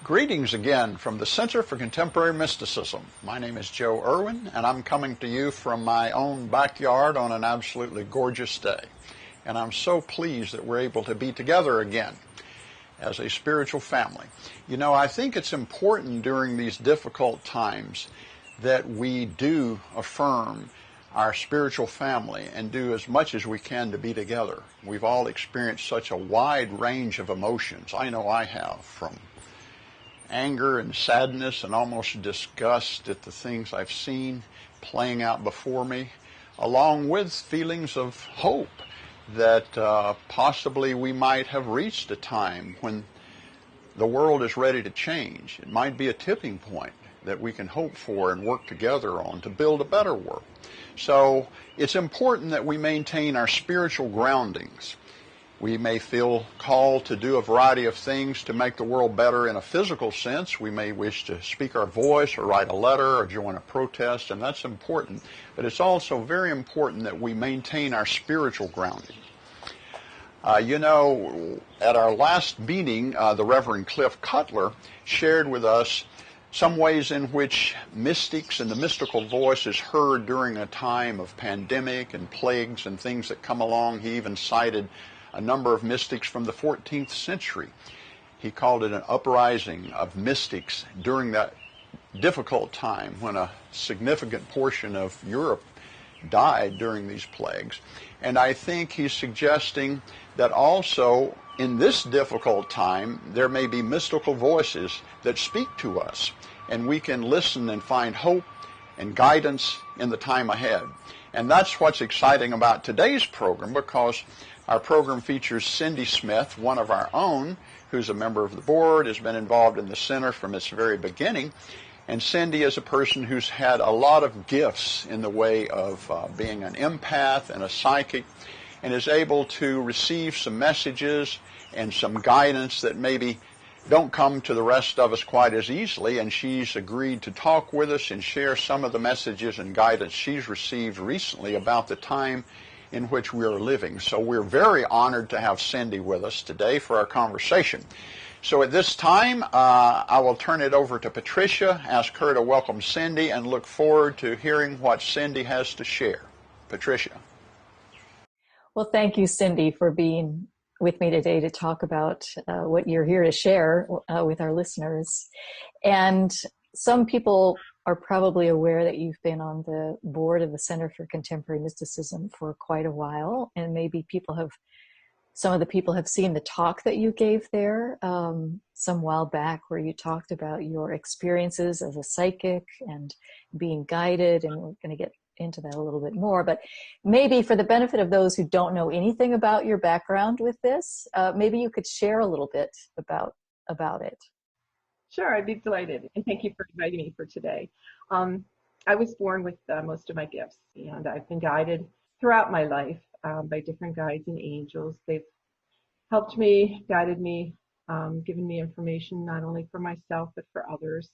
Greetings again from the Center for Contemporary Mysticism. My name is Joe Irwin, and I'm coming to you from my own backyard on an absolutely gorgeous day. And I'm so pleased that we're able to be together again as a spiritual family. You know, I think it's important during these difficult times that we do affirm our spiritual family and do as much as we can to be together. We've all experienced such a wide range of emotions. I know I have, from anger and sadness and almost disgust at the things I've seen playing out before me, along with feelings of hope that possibly we might have reached a time when the world is ready to change. It might be a tipping point that we can hope for and work together on to build a better world. So it's important that we maintain our spiritual groundings. We may feel called to do a variety of things to make the world better in a physical sense. We may wish to speak our voice or write a letter or join a protest, and that's important. But it's also very important that we maintain our spiritual grounding. You know, at our last meeting, the Reverend Cliff Cutler shared with us some ways in which mystics and the mystical voice is heard during a time of pandemic and plagues and things that come along. He even cited a number of mystics from the 14th century. He called it an uprising of mystics during that difficult time when a significant portion of Europe died during these plagues. And I think he's suggesting that also in this difficult time there may be mystical voices that speak to us, and we can listen and find hope and guidance in the time ahead. And that's what's exciting about today's program, because our program features Cyndi Smith, one of our own, who's a member of the board, has been involved in the center from its very beginning. And Cyndi is a person who's had a lot of gifts in the way of being an empath and a psychic, and is able to receive some messages and some guidance that maybe don't come to the rest of us quite as easily. And she's agreed to talk with us and share some of the messages and guidance she's received recently about the time in which we are living. So we're very honored to have Cyndi with us today for our conversation. So at this time, I will turn it over to Patricia, ask her to welcome Cyndi, and look forward to hearing what Cyndi has to share. Patricia. Well, thank you, Cyndi, for being with me today to talk about what you're here to share with our listeners. And some people are probably aware that you've been on the board of the Center for Contemporary Mysticism for quite a while, and maybe some of the people have seen the talk that you gave there some while back, where you talked about your experiences as a psychic and being guided, and we're going to get into that a little bit more. But maybe for the benefit of those who don't know anything about your background with this, maybe you could share a little bit about it. Sure, I'd be delighted, and thank you for inviting me for today. I was born with most of my gifts, and I've been guided throughout my life by different guides and angels. They've helped me, guided me, given me information not only for myself but for others,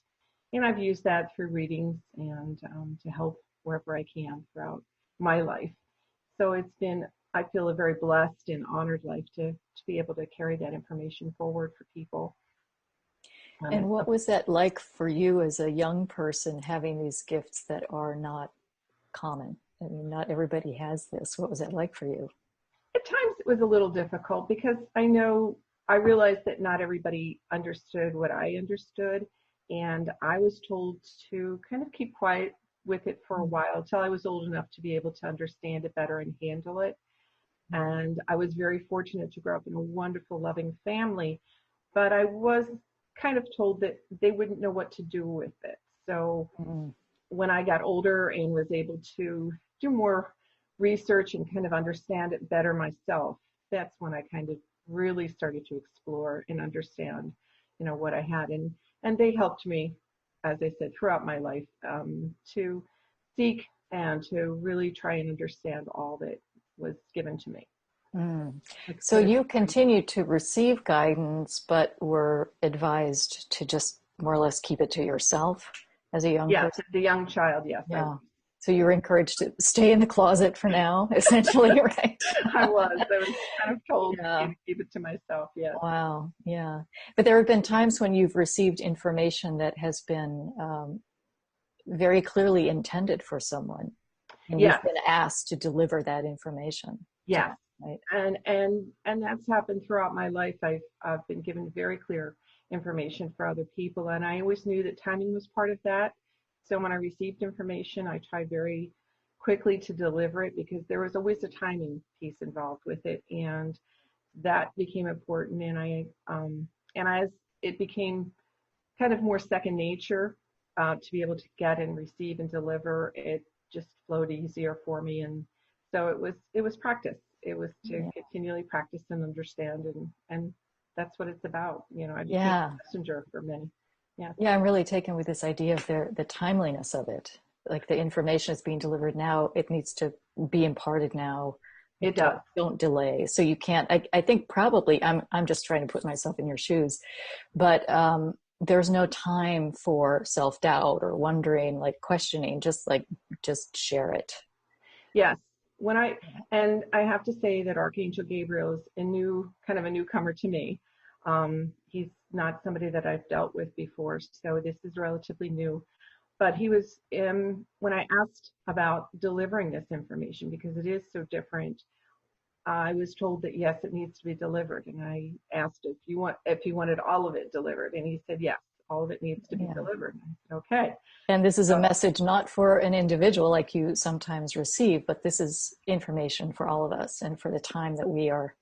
and I've used that through readings and to help wherever I can throughout my life. So I feel a very blessed and honored life to be able to carry that information forward for people. And what was that like for you as a young person, having these gifts that are not common? I mean, not everybody has this. What was that like for you? At times it was a little difficult, because I realized that not everybody understood what I understood, and I was told to kind of keep quiet with it for a while till I was old enough to be able to understand it better and handle it. And I was very fortunate to grow up in a wonderful, loving family, but I was kind of told that they wouldn't know what to do with it. So when I got older and was able to do more research and kind of understand it better myself, that's when I kind of really started to explore and understand, what I had. And they helped me, as I said, throughout my life, to seek and to really try and understand all that was given to me. So you continued to receive guidance, but were advised to just more or less keep it to yourself as a young person? Yeah, as a young child, yes. Yeah. So you were encouraged to stay in the closet for now, essentially, right? I was kind of told Yeah. to keep it to myself. Yes. Wow. Yeah. But there have been times when you've received information that has been very clearly intended for someone, and Yes. you've been asked to deliver that information. Yes. Right. And that's happened throughout my life. I've been given very clear information for other people, and I always knew that timing was part of that. So when I received information, I tried very quickly to deliver it because there was always a timing piece involved with it, and that became important. And as it became kind of more second nature to be able to get and receive and deliver, it just flowed easier for me. And so it was practice. It was to continually practice and understand, and that's what it's about. You know, I became a messenger for many. Yeah. Yeah, I'm really taken with this idea of the timeliness of it. Like the information is being delivered now, it needs to be imparted now. It does. Don't delay. So you can't, I think probably, I'm just trying to put myself in your shoes, but there's no time for self-doubt or wondering, like questioning, just share it. Yes. And I have to say that Archangel Gabriel is kind of a newcomer to me. He's not somebody that I've dealt with before, so this is relatively new. But he was when I asked about delivering this information, because it is so different, I was told that yes, it needs to be delivered, and I asked if he wanted all of it delivered, and he said yes, all of it needs to be delivered. And I said okay. And this is a message not for an individual like you sometimes receive, but this is information for all of us and for the time that we're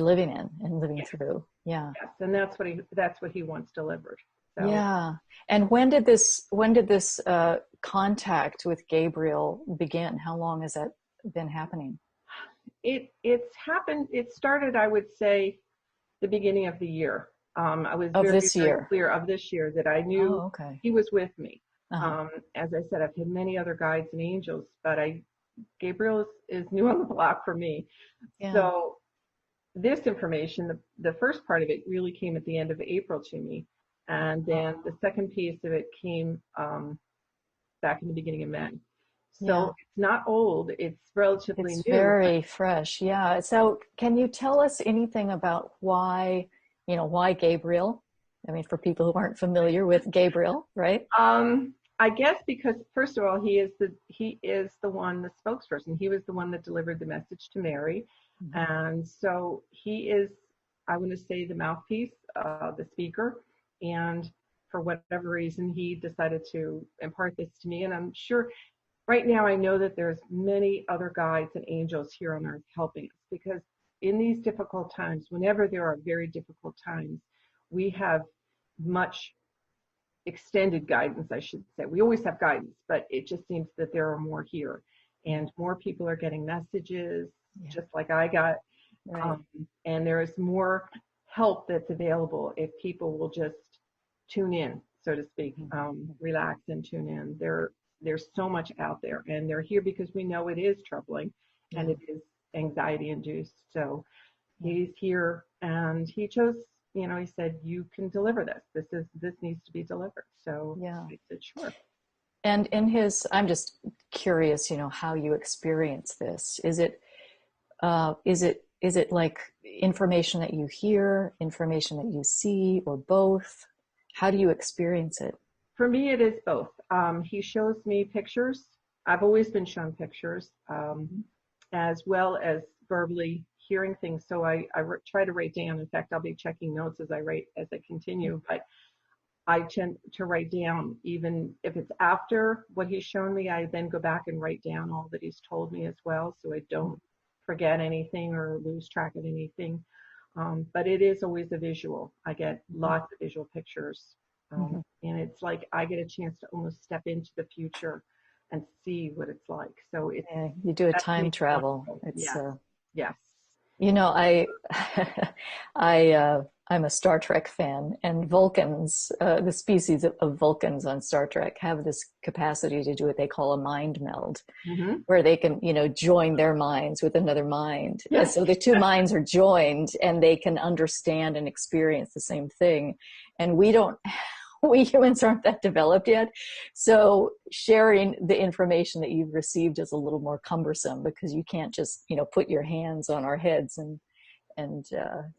living in and living through. Yeah. Yes, and that's what he wants delivered. So. Yeah. And when did this contact with Gabriel begin? How long has that been happening? It's happened. It started, I would say, the beginning of the year. I was very clear of this year that I knew he was with me. As I said, I've had many other guides and angels, but Gabriel is new on the block for me. Yeah. So this information, the first part of it really came at the end of April to me. And then the second piece of it came back in the beginning of May. So it's not old, it's relatively new. It's very fresh, yeah. So can you tell us anything about why Gabriel? I mean, for people who aren't familiar with Gabriel, right? I guess because first of all, he is the spokesperson. He was the one that delivered the message to Mary. Mm-hmm. And so he is, I want to say, the mouthpiece, the speaker. And for whatever reason, he decided to impart this to me. And I'm sure right now I know that there's many other guides and angels here on earth helping us, because in these difficult times, whenever there are very difficult times, we have much extended guidance, I should say. We always have guidance, but it just seems that there are more here, and more people are getting messages, just like I got. Right. And there is more help that's available if people will just tune in, so to speak, relax and tune in. There's so much out there, and they're here because we know it is troubling and it is anxiety induced. So he's here, and he chose, he said, you can deliver this. This needs to be delivered. So I said, sure. And I'm just curious, how you experience this. Is it like information that you hear, information that you see, or both? How do you experience it? For me, it is both. He shows me pictures. I've always been shown pictures, as well as verbally hearing things. So I try to write down. In fact, I'll be checking notes as I continue. But I tend to write down, even if it's after what he's shown me, I then go back and write down all that he's told me as well, so I don't forget anything or lose track of anything. But it is always a visual. I get lots of visual pictures. And it's like I get a chance to almost step into the future and see what it's like. So you do a time travel. It's yes. I'm a Star Trek fan, and Vulcans, the species of Vulcans on Star Trek, have this capacity to do what they call a mind meld, where they can, join their minds with another mind. Yes. So the two minds are joined, and they can understand and experience the same thing. And we don't we humans aren't that developed yet. So sharing the information that you've received is a little more cumbersome because you can't just, put your hands on our heads and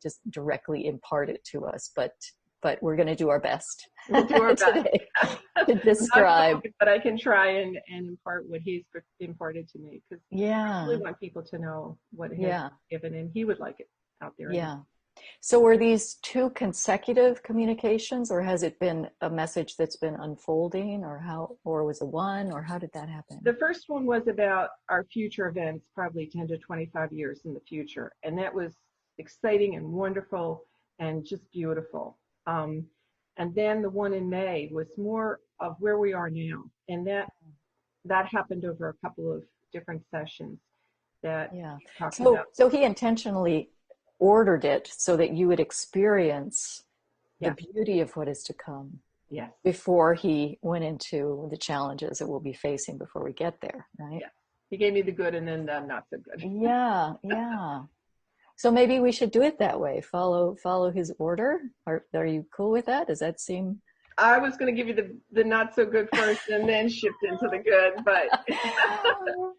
just directly impart it to us. But we're going to do our best We'll do our best today to describe. But I can try and impart what he's imparted to me, because Yeah. I really want people to know what he's given, and he would like it out there. Yeah. So were these two consecutive communications, or has it been a message that's been unfolding, or was it one, or how did that happen? The first one was about our future events, probably 10 to 25 years in the future. And that was exciting and wonderful and just beautiful. And then the one in May was more of where we are now. And that happened over a couple of different sessions that talked about. So he intentionally ordered it so that you would experience the beauty of what is to come. Yes. Before he went into the challenges that we'll be facing before we get there, right? Yeah. He gave me the good and then the not so good. Yeah. So maybe we should do it that way. Follow his order. Are you cool with that? Does that seem? I was going to give you the not so good first and then shift into the good, but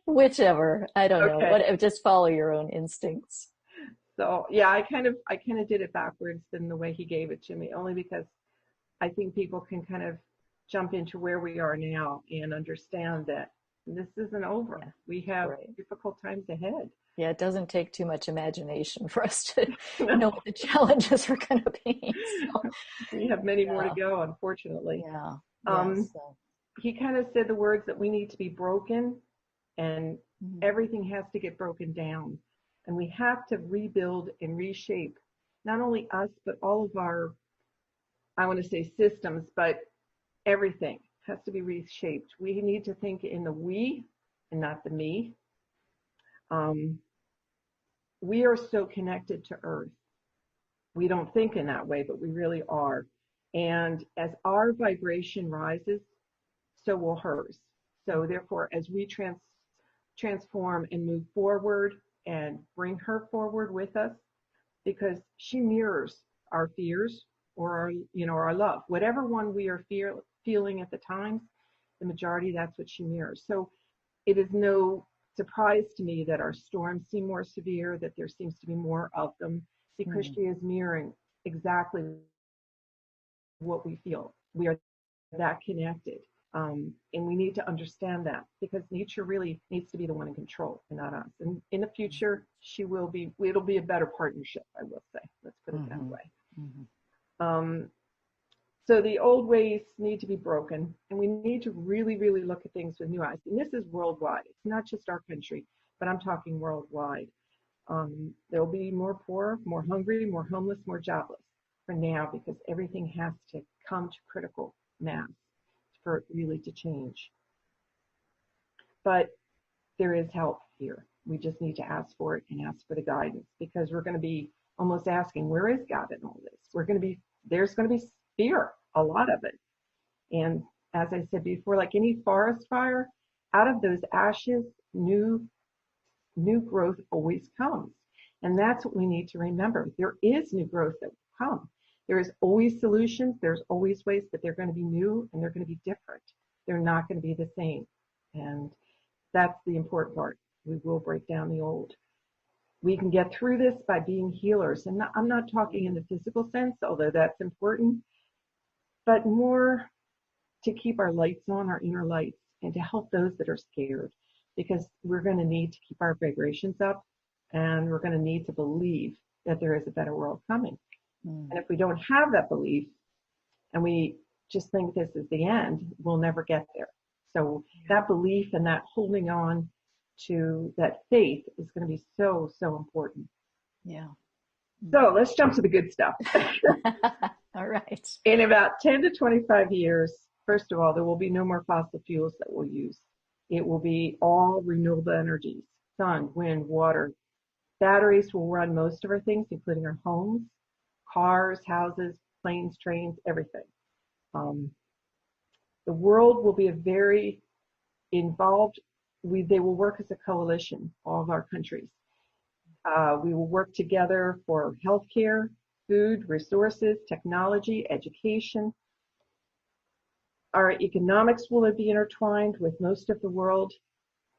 whichever. I don't know. Just follow your own instincts. So yeah, I kind of did it backwards than the way he gave it to me, only because I think people can kind of jump into where we are now and understand that this isn't over. Yeah. We have difficult times ahead. Yeah, it doesn't take too much imagination for us to know what the challenges are going to be. So, we have many more to go, unfortunately. Yeah. He kind of said the words that we need to be broken, and everything has to get broken down. And we have to rebuild and reshape not only us, but all of our, I want to say systems, but everything has to be reshaped. We need to think in the we and not the me. We are so connected to Earth. We don't think in that way, but we really are. And as our vibration rises, so will hers. So therefore, as we transform and move forward and bring her forward with us, because she mirrors our fears or our love, whatever one we are feeling at the time, the majority, that's what she mirrors. So it is no surprise to me that our storms seem more severe, that there seems to be more of them, because she is mirroring exactly what we feel. We are that connected. And we need to understand that, because nature really needs to be the one in control and not us. And in the future, it'll be a better partnership, I will say. Let's put it that way. So the old ways need to be broken, and we need to really, really look at things with new eyes. And this is worldwide. It's not just our country, but I'm talking worldwide. There'll be more poor, more hungry, more homeless, more jobless for now, because everything has to come to critical mass for it really to change. But there is help here. We just need to ask for it and ask for the guidance, because we're going to be almost asking, where is God in all this? There's going to be fear, a lot of it. And as I said before, like any forest fire, out of those ashes, new growth always comes. And that's what we need to remember. There is new growth that will come. There is always solutions. There's always ways, but they're going to be new and they're going to be different. They're not going to be the same. And that's the important part. We will break down the old. We can get through this by being healers. And I'm not talking in the physical sense, although that's important, but more to keep our lights on, our inner lights, and to help those that are scared, because we're going to need to keep our vibrations up, and we're going to need to believe that there is a better world coming. And if we don't have that belief and we just think this is the end, we'll never get there. So that belief and that holding on to that faith is going to be so, so important. Yeah. So let's jump to the good stuff. All right. In about 10 to 25 years, first of all, there will be no more fossil fuels that we'll use. It will be all renewable energies, sun, wind, water. Batteries will run most of our things, including our homes, cars, houses, planes, trains, everything. The world will be a very involved. They will work as a coalition, all of our countries. We will work together for healthcare, food, resources, technology, education. Our economics will be intertwined with most of the world.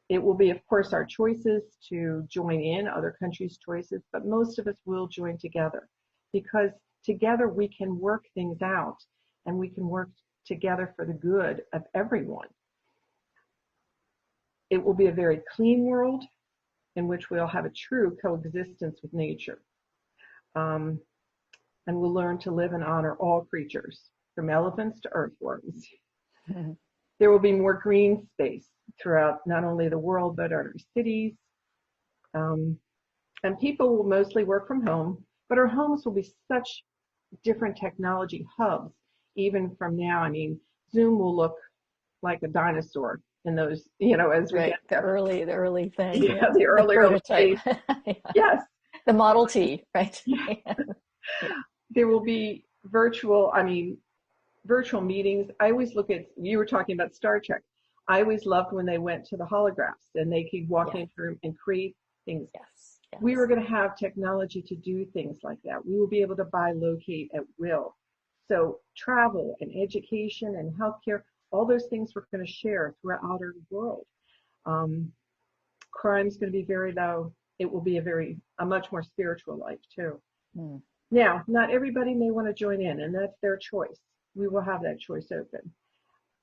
It will be, of course, our choices to join in, other countries' choices, but most of us will join together because together we can work things out and we can work together for the good of everyone. It will be a very clean world in which we'll have a true coexistence with nature. And we'll learn to live and honor all creatures, from elephants to earthworms. Mm-hmm. There will be more green space throughout not only the world, but our cities. And people will mostly work from home, but our homes will be such different technology hubs, even from now. I mean, Zoom will look like a dinosaur in those, as we right. get there. The early thing. Yeah, the early prototype. Yeah. Yes. The Model T, right? Yeah. There will be virtual meetings. I always look at, you were talking about Star Trek. I always loved when they went to the holographs and they could walk into a room and create things. Yes. We were going to have technology to do things like that. We will be able to buy, locate at will. So travel and education and healthcare, all those things we're going to share throughout our world. Crime's going to be very low. It will be a much more spiritual life too. Mm. Now, not everybody may want to join in, and that's their choice. We will have that choice open.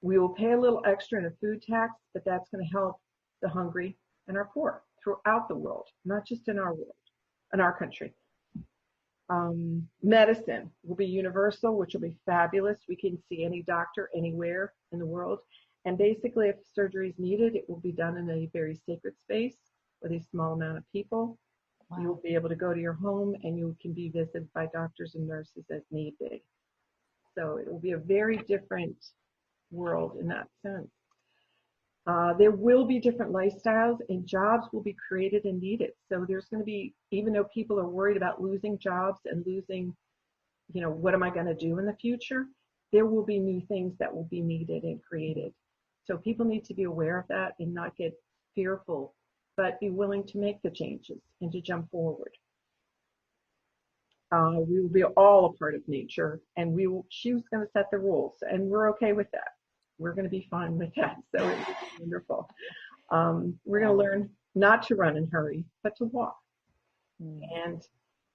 We will pay a little extra in a food tax, but that's going to help the hungry and our poor throughout the world, not just in our world, in our country. Medicine will be universal, which will be fabulous. We can see any doctor anywhere in the world. And basically, if surgery is needed, it will be done in a very sacred space with a small amount of people. Wow. You will be able to go to your home and you can be visited by doctors and nurses as need be. So it will be a very different world in that sense. There will be different lifestyles and jobs will be created and needed. So there's going to be, even though people are worried about losing jobs and losing, what am I going to do in the future? There will be new things that will be needed and created. So people need to be aware of that and not get fearful, but be willing to make the changes and to jump forward. We will be all a part of nature, and she was going to set the rules, and we're okay with that. We're going to be fine with that, so it was wonderful. We're going to learn not to run and hurry, but to walk. And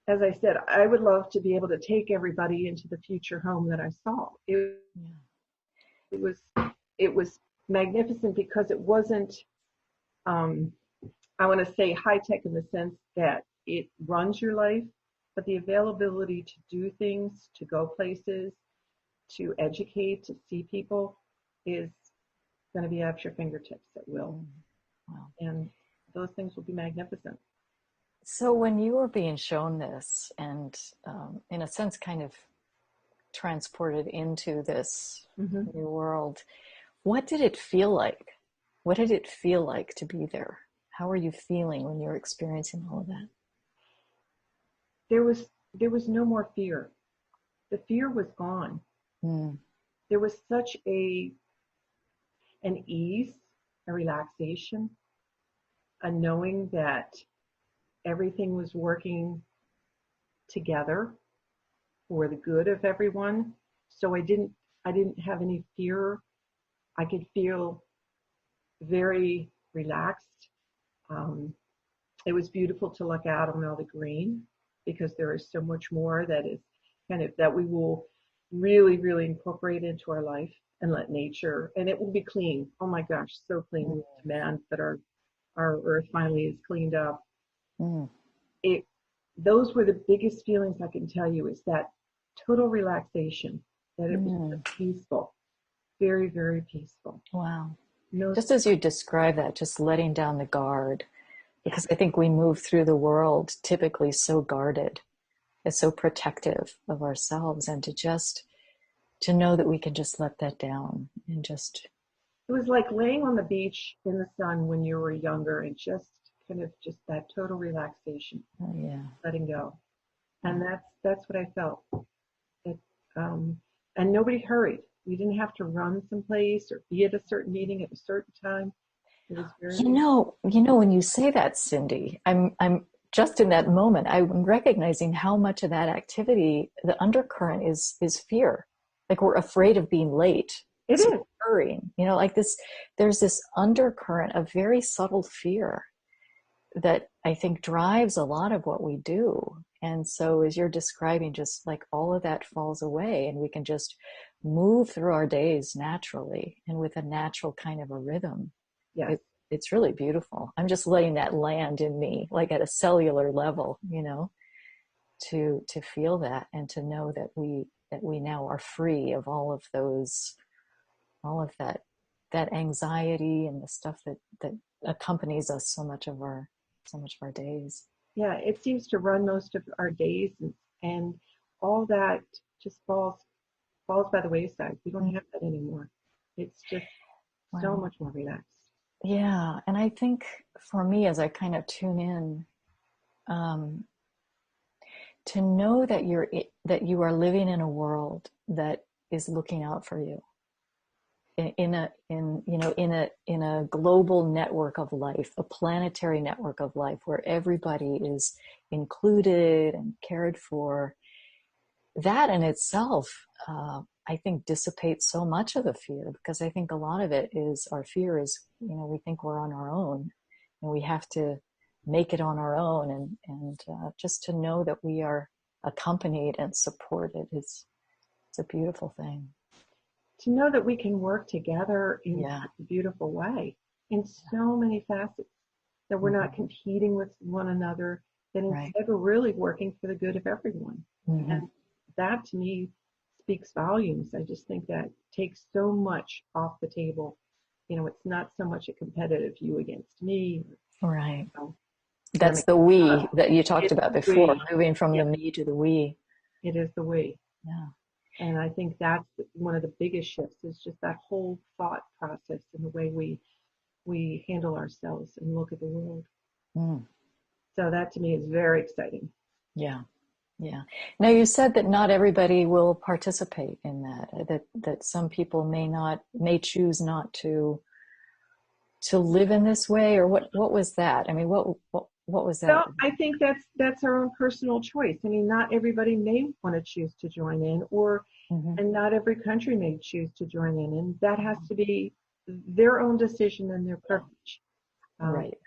as I said, I would love to be able to take everybody into the future home that I saw. It was magnificent because it wasn't, I want to say high tech in the sense that it runs your life, but the availability to do things, to go places, to educate, to see people is going to be at your fingertips at will. Wow. And those things will be magnificent. So when you were being shown this and in a sense kind of transported into this new world, what did it feel like? What did it feel like to be there? How were you feeling when you were experiencing all of that? There was no more fear. The fear was gone. There was such an ease, a relaxation, a knowing that everything was working together for the good of everyone. So I didn't have any fear. I could feel very relaxed. It was beautiful to look out on all the green because there is so much more that is that we will really, really incorporate into our life and let nature, and it will be clean. Oh my gosh, so clean. We demand that our earth finally is cleaned up. Those were the biggest feelings I can tell you, is that total relaxation, that it was peaceful, very, very peaceful. Wow. Just as you describe that, just letting down the guard, because I think we move through the world typically so guarded, is so protective of ourselves, and to know that we can just let that down and just. It was like laying on the beach in the sun when you were younger and just that total relaxation. Oh, yeah. Letting go. And that's what I felt. And nobody hurried. We didn't have to run someplace or be at a certain meeting at a certain time. It was very. When you say that, Cyndi, I'm just in that moment, I'm recognizing how much of that activity, the undercurrent is fear. Like we're afraid of being late. It is. fearing, like this, there's this undercurrent of very subtle fear that I think drives a lot of what we do. And so as you're describing, just like all of that falls away and we can just move through our days naturally and with a natural kind of a rhythm. Yes. It's really beautiful. I'm just letting that land in me, like at a cellular level, to feel that and to know that we now are free of all of that anxiety and the stuff that accompanies us so much of our days. Yeah, it seems to run most of our days, and all that just falls by the wayside. We don't have that anymore. It's just so much more relaxed. Yeah, and I think for me, as I kind of tune in, to know that you are living in a world that is looking out for you, in a global network of life, a planetary network of life where everybody is included and cared for. That in itself, I think, dissipates so much of the fear, because I think a lot of it is, our fear is, we think we're on our own and we have to make it on our own, and just to know that we are accompanied and supported it's a beautiful thing. To know that we can work together in such a beautiful way in so many facets, that we're not competing with one another, that instead we're really working for the good of everyone. And that to me speaks volumes. I just think that takes so much off the table. It's not so much a competitive you against me. Right. That's the we that you talked about before, moving from the me to the we. It is the we. Yeah. And I think that's one of the biggest shifts, is just that whole thought process and the way we handle ourselves and look at the world. So that to me is very exciting. Yeah. Yeah. Now, you said that not everybody will participate in that some people may choose not to live in this way, or what was that? I mean, what was that? Well, I think that's our own personal choice. I mean, not everybody may want to choose to join in, and not every country may choose to join in, and that has to be their own decision and their privilege. Right.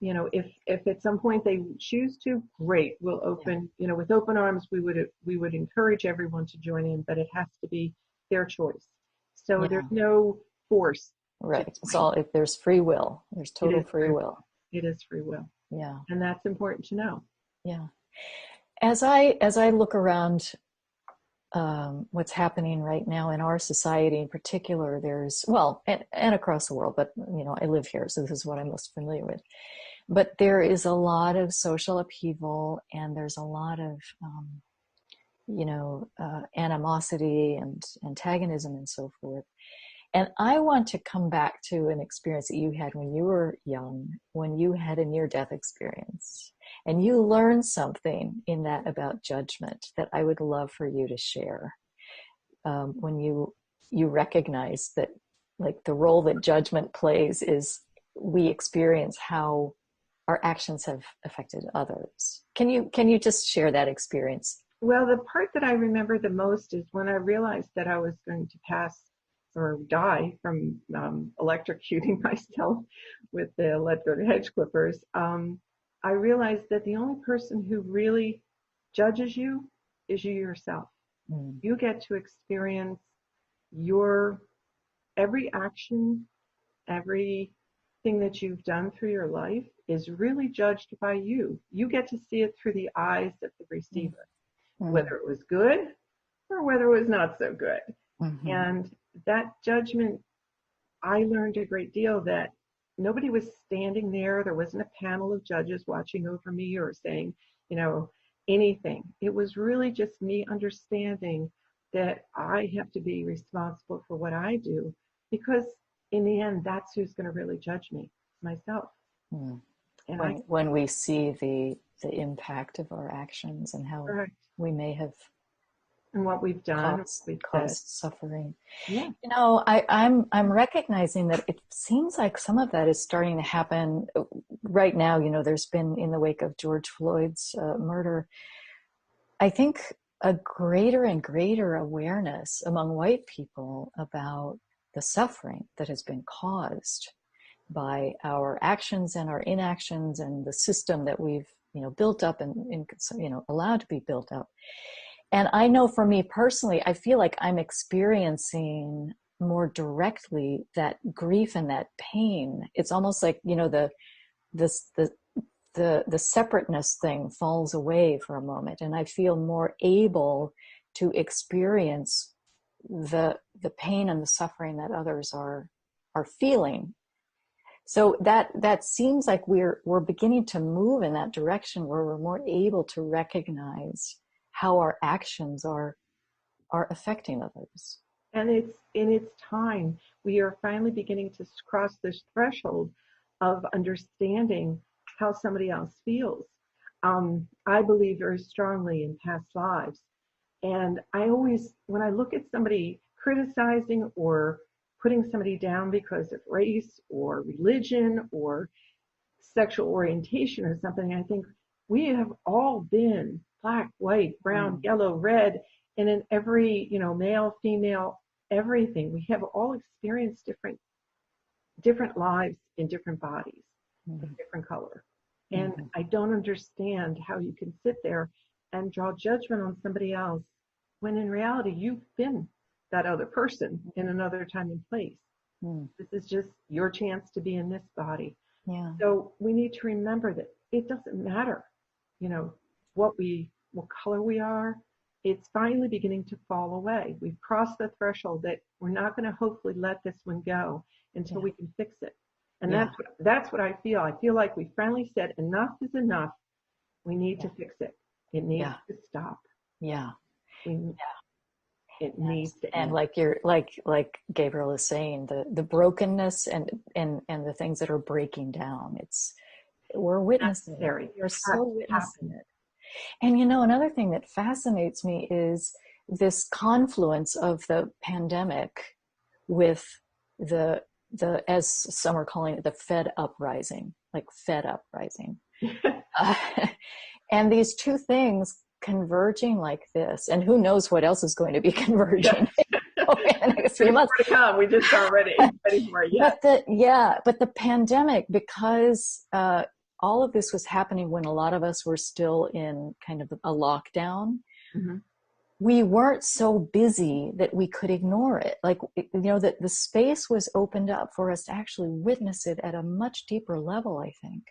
If at some point they choose to, great. We'll open, with open arms. We would encourage everyone to join in, but it has to be their choice. So there's no force. Right. It's all, if there's free will, there's total free will. It is free will. Yeah. And that's important to know. Yeah. As I look around, what's happening right now in our society in particular, there's, and across the world, but I live here, so this is what I'm most familiar with. But there is a lot of social upheaval, and there's a lot of, animosity and antagonism and so forth. And I want to come back to an experience that you had when you were young, when you had a near-death experience, and you learned something in that about judgment that I would love for you to share. When you recognize that, like, the role that judgment plays is we experience how our actions have affected others. Can you just share that experience? Well, the part that I remember the most is when I realized that I was going to pass or die from electrocuting myself with the electrode hedge clippers. I realized that the only person who really judges you is you yourself. You get to experience your every action, everything that you've done through your life is really judged by you. You get to see it through the eyes of the receiver, whether it was good or whether it was not so good. And that judgment, I learned a great deal that nobody was standing there. There wasn't a panel of judges watching over me or saying, anything. It was really just me understanding that I have to be responsible for what I do, because in the end, that's who's going to really judge me, myself. And when we see the impact of our actions and how we may have and what we've done, caused suffering. Yeah. I'm recognizing that it seems like some of that is starting to happen right now. There's been, in the wake of George Floyd's murder, I think a greater and greater awareness among white people about the suffering that has been caused by our actions and our inactions and the system that we've, built up and allowed to be built up. And I know for me personally, I feel like I'm experiencing more directly that grief and that pain. It's almost like, the separateness thing falls away for a moment, and I feel more able to experience the pain and the suffering that others are feeling. So that seems like we're beginning to move in that direction, where we're more able to recognize how our actions are affecting others. And it's time. We are finally beginning to cross this threshold of understanding how somebody else feels. I believe very strongly in past lives. And I always, when I look at somebody criticizing or putting somebody down because of race or religion or sexual orientation or something, I think we have all been black, white, brown, yellow, red, and in every, male, female, everything. We have all experienced different lives in different bodies of different color. And I don't understand how you can sit there and draw judgment on somebody else when in reality you've been that other person in another time and place. This is just your chance to be in this body. Yeah. So we need to remember that it doesn't matter, what color we are. It's finally beginning to fall away. We've crossed the threshold that we're not going to hopefully let this one go until we can fix it. And that's what I feel. I feel like we finally said enough is enough. We need to fix it. It needs to stop. Yeah. It needs to end. And like Gabriel is saying, the brokenness and the things that are breaking down, we're witnessing it. We're so witnessing it. And another thing that fascinates me is this confluence of the pandemic with the as some are calling it, the Fed uprising, like Fed uprising. And these two things converging like this, and who knows what else is going to be converging in the next 3 months. We just aren't ready for it yet. But the pandemic, because all of this was happening when a lot of us were still in kind of a lockdown, we weren't so busy that we could ignore it. Like, that the space was opened up for us to actually witness it at a much deeper level, I think.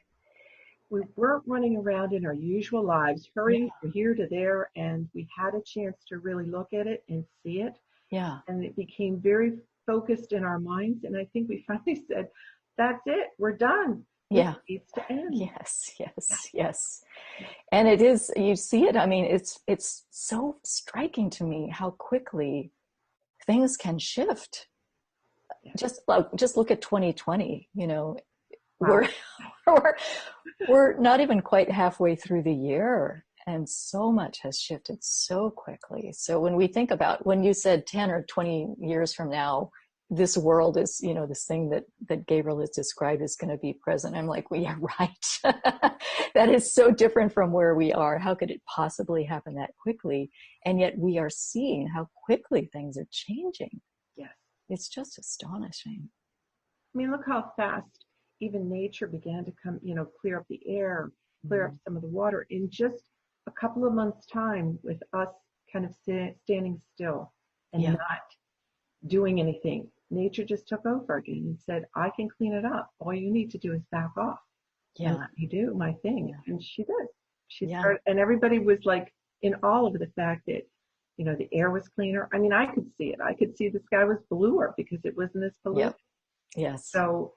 We weren't running around in our usual lives, hurrying from here to there, and we had a chance to really look at it and see it. Yeah. And it became very focused in our minds, and I think we finally said, that's it, we're done. Yeah. It needs to end. Yes. And it is, you see it, I mean, it's so striking to me how quickly things can shift. Just look at 2020, Wow. We're not even quite halfway through the year, and so much has shifted so quickly. So when we think about, when you said 10 or 20 years from now, this world is, this thing that Gabriel has described is going to be present, I'm like, well, yeah, right. That is so different from where we are. How could it possibly happen that quickly? And yet we are seeing how quickly things are changing. Yes. It's just astonishing. I mean, look how fast even nature began to come, clear up the air, clear up some of the water in just a couple of months' time, with us kind of standing still and not doing anything. Nature just took over again and said, I can clean it up. All you need to do is back off and let me do my thing. And she did. She started, and everybody was like in awe of the fact that, the air was cleaner. I mean, I could see it. I could see the sky was bluer because it wasn't as polluted. Yes. So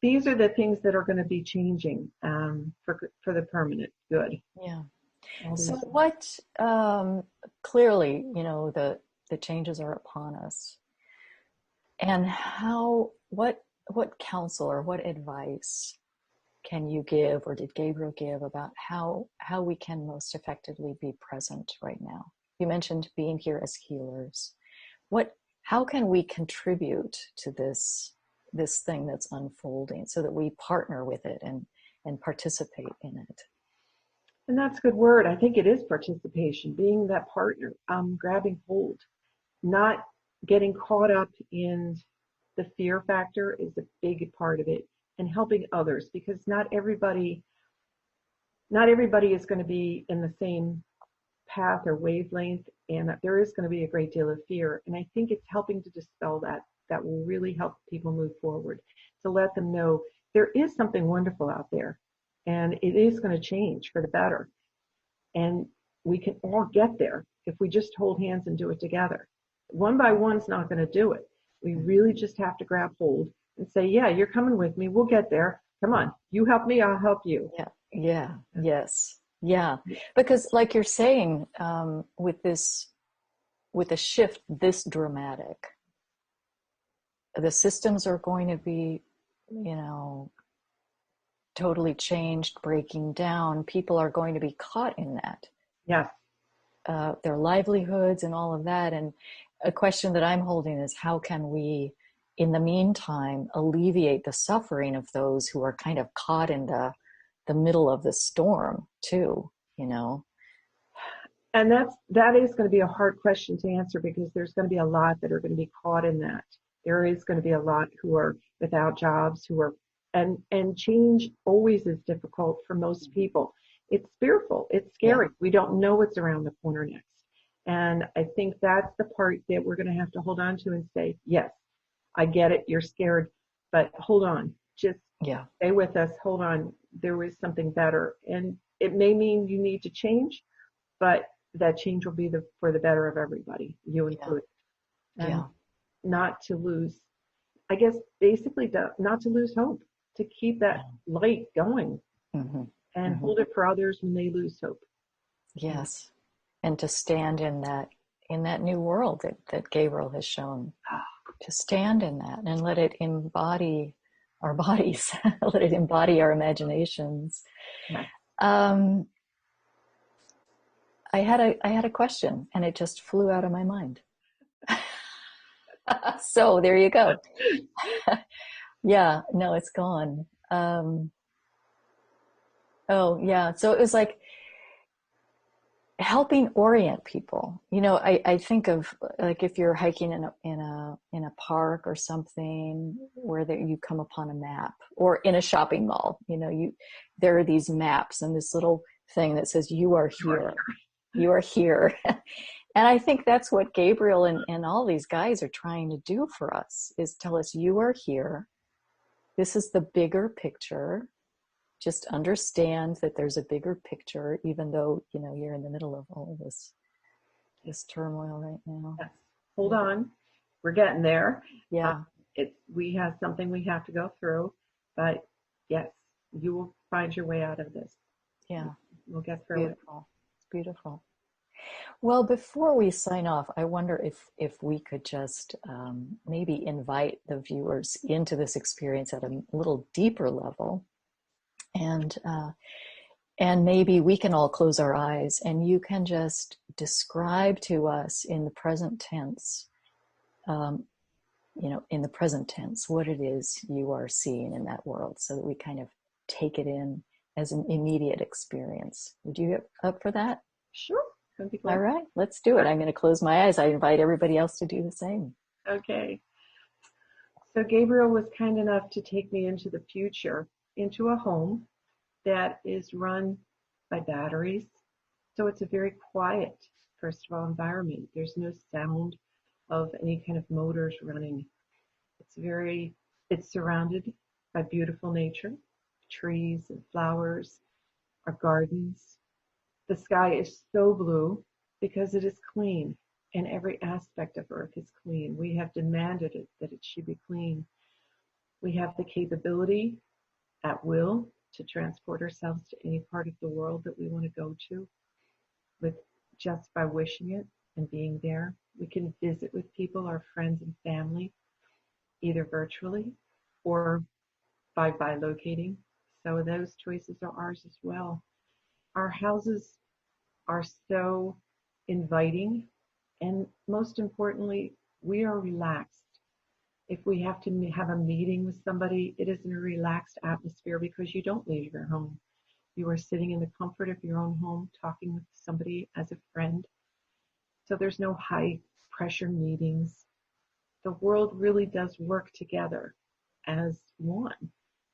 these are the things that are going to be changing for the permanent good. Yeah. So what, clearly, the changes are upon us. And what counsel or what advice can you give, or did Gabriel give, about how we can most effectively be present right now? You mentioned being here as healers. How can we contribute to this thing that's unfolding so that we partner with it and participate in it? And that's a good word. I think it is participation, being that partner, grabbing hold, not getting caught up in the fear factor is a big part of it, and helping others, because not everybody is going to be in the same path or wavelength, and there is going to be a great deal of fear. And I think it's helping to dispel that will really help people move forward, to let them know there is something wonderful out there, and it is going to change for the better. And we can all get there if we just hold hands and do it together. One by one's not going to do it. We really just have to grab hold and say, yeah, you're coming with me. We'll get there. Come on. You help me, I'll help you. Yeah. Yeah. Yes. Yeah. Because like you're saying, with a shift this dramatic, the systems are going to be, totally changed, breaking down. People are going to be caught in that. Yes. Their livelihoods and all of that. And a question that I'm holding is, how can we, in the meantime, alleviate the suffering of those who are kind of caught in the middle of the storm too, And that is going to be a hard question to answer, because there's going to be a lot that are going to be caught in that. There is going to be a lot who are without jobs, and change always is difficult for most people. It's fearful. It's scary. Yeah. We don't know what's around the corner next. And I think that's the part that we're going to have to hold on to and say, yes, I get it. You're scared, but hold on. Just stay with us. Hold on. There is something better. And it may mean you need to change, but that change will be for the better of everybody, you included. And not to lose, I guess, basically not to lose hope, to keep that light going, and hold it for others when they lose hope. Yes. And to stand in that new world that Gabriel has shown, to stand in that and let it embody our bodies, let it embody our imaginations. Yeah. I had a question and it just flew out of my mind. So there you go. Yeah, no, it's gone. So it was like helping orient people. I think of, like, if you're hiking in a park or something where you come upon a map, or in a shopping mall, there are these maps and this little thing that says, you are here. You are here. And I think that's what Gabriel and all these guys are trying to do for us, is tell us, you are here. This is the bigger picture. Just understand that there's a bigger picture, even though, you're in the middle of all of this turmoil right now. Yes. Hold on. We're getting there. Yeah. We have something we have to go through, but yes, you will find your way out of this. Yeah. We'll get through it. It's beautiful. Well, before we sign off, I wonder if we could just maybe invite the viewers into this experience at a little deeper level. And maybe we can all close our eyes and you can just describe to us in the present tense, in the present tense, what it is you are seeing in that world, so that we kind of take it in as an immediate experience. Would you get up for that? Sure. All right, let's do it. I'm going to close my eyes. I invite everybody else to do the same. Okay. So Gabriel was kind enough to take me into the future, into a home that is run by batteries. So it's a very quiet, first of all, environment. There's no sound of any kind of motors running. It's surrounded by beautiful nature, trees and flowers, our gardens. The sky is so blue because it is clean, and every aspect of Earth is clean. We have demanded that it should be clean. We have the capability at will to transport ourselves to any part of the world that we want to go to, with just by wishing it and being there. We can visit with people, our friends and family, either virtually or by locating. So those choices are ours as well. Our houses are so inviting, and most importantly, we are relaxed. If we have to have a meeting with somebody, it is in a relaxed atmosphere because you don't leave your home. You are sitting in the comfort of your own home, talking with somebody as a friend. So there's no high pressure meetings. the world really does work together as one.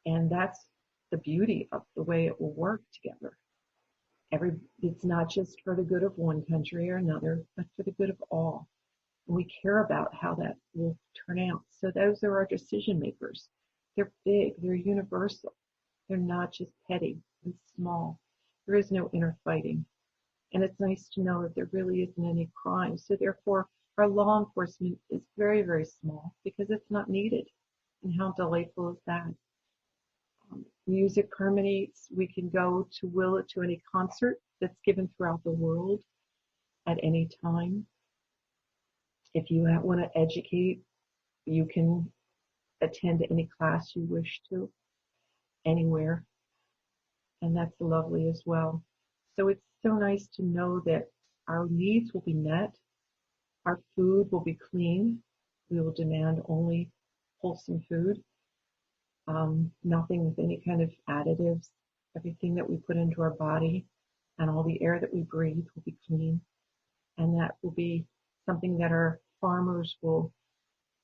And that's the beauty of the way it will work together. It's not just for the good of one country or another, but for the good of all. And we care about how that will turn out. So those are our decision makers. They're big, they're universal. They're not just petty and small. There is no inner fighting. And it's nice to know that there really isn't any crime. So therefore, our law enforcement is very, very small because it's not needed. And how delightful is that? Music permeates. We can go to any concert that's given throughout the world at any time. If you want to educate, you can attend any class you wish to, anywhere. And that's lovely as well. So it's so nice to know that our needs will be met. Our food will be clean. We will demand only wholesome food. Nothing with any kind of additives. Everything that we put into our body and all the air that we breathe will be clean. And that will be something that our farmers will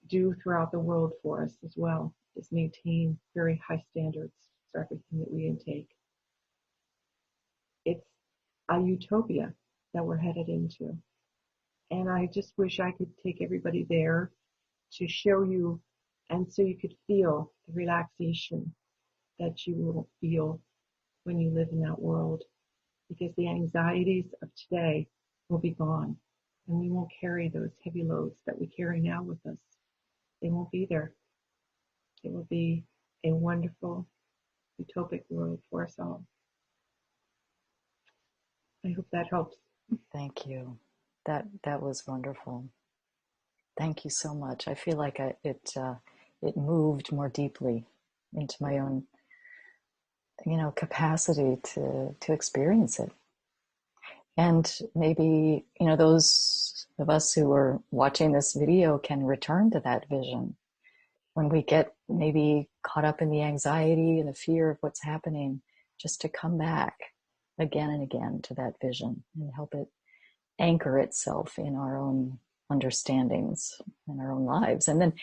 do throughout the world for us as well, is maintain very high standards for everything that we intake. It's a utopia that we're headed into. And I just wish I could take everybody there to show you, and so you could feel the relaxation that you will feel when you live in that world, because the anxieties of today will be gone, and we won't carry those heavy loads that we carry now with us. They won't be there. It will be a wonderful, utopic world for us all. I hope that helps. Thank you. That was wonderful. Thank you so much. I feel like it moved more deeply into my own, capacity to experience it. And maybe, those of us who are watching this video can return to that vision when we get maybe caught up in the anxiety and the fear of what's happening, just to come back again and again to that vision and help it anchor itself in our own understandings in our own lives. And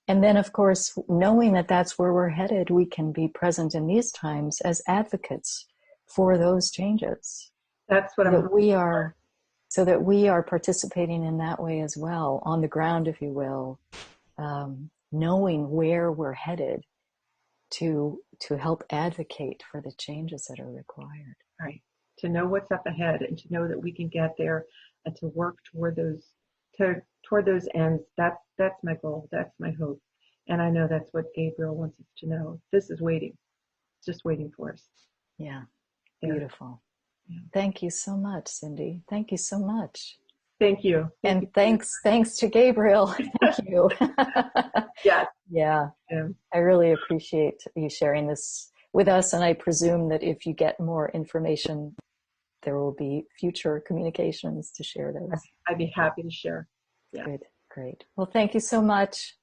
then of course, knowing that that's where we're headed, we can be present in these times as advocates for those changes. That's what so that we are participating in that way as well, on the ground, if you will, knowing where we're headed to help advocate for the changes that are required. Right. To know what's up ahead and to know that we can get there and to work toward those ends. That's my goal. That's my hope. And I know that's what Gabriel wants us to know. This is waiting. It's just waiting for us. Yeah. There. Beautiful. Yeah. Thank you so much, Cyndi. Thank you so much. Thank you. And thanks to Gabriel. Thank you. Yes. Yeah. I really appreciate you sharing this with us. And I presume that if you get more information, there will be future communications to share those. I'd be happy to share. Yeah. Great. Well, thank you so much.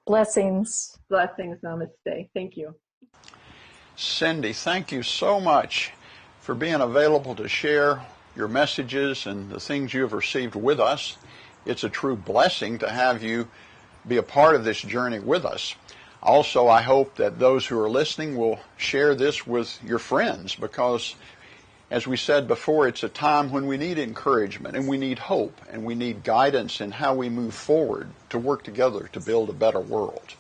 Blessings. Blessings. Namaste. Thank you. Cyndi, thank you so much for being available to share your messages and the things you have received with us. It's a true blessing to have you be a part of this journey with us. Also, I hope that those who are listening will share this with your friends, because as we said before, it's a time when we need encouragement and we need hope and we need guidance in how we move forward to work together to build a better world.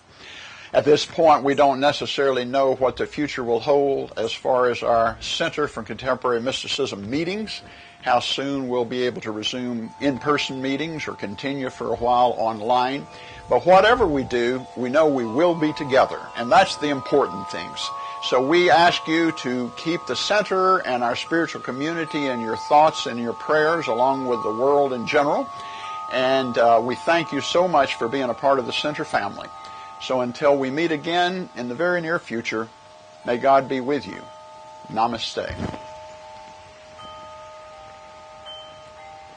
At this point, we don't necessarily know what the future will hold as far as our Center for Contemporary Mysticism meetings, how soon we'll be able to resume in-person meetings or continue for a while online. But whatever we do, we know we will be together, and that's the important things. So we ask you to keep the center and our spiritual community in your thoughts and your prayers, along with the world in general. And we thank you so much for being a part of the center family. So until we meet again in the very near future, may God be with you. Namaste.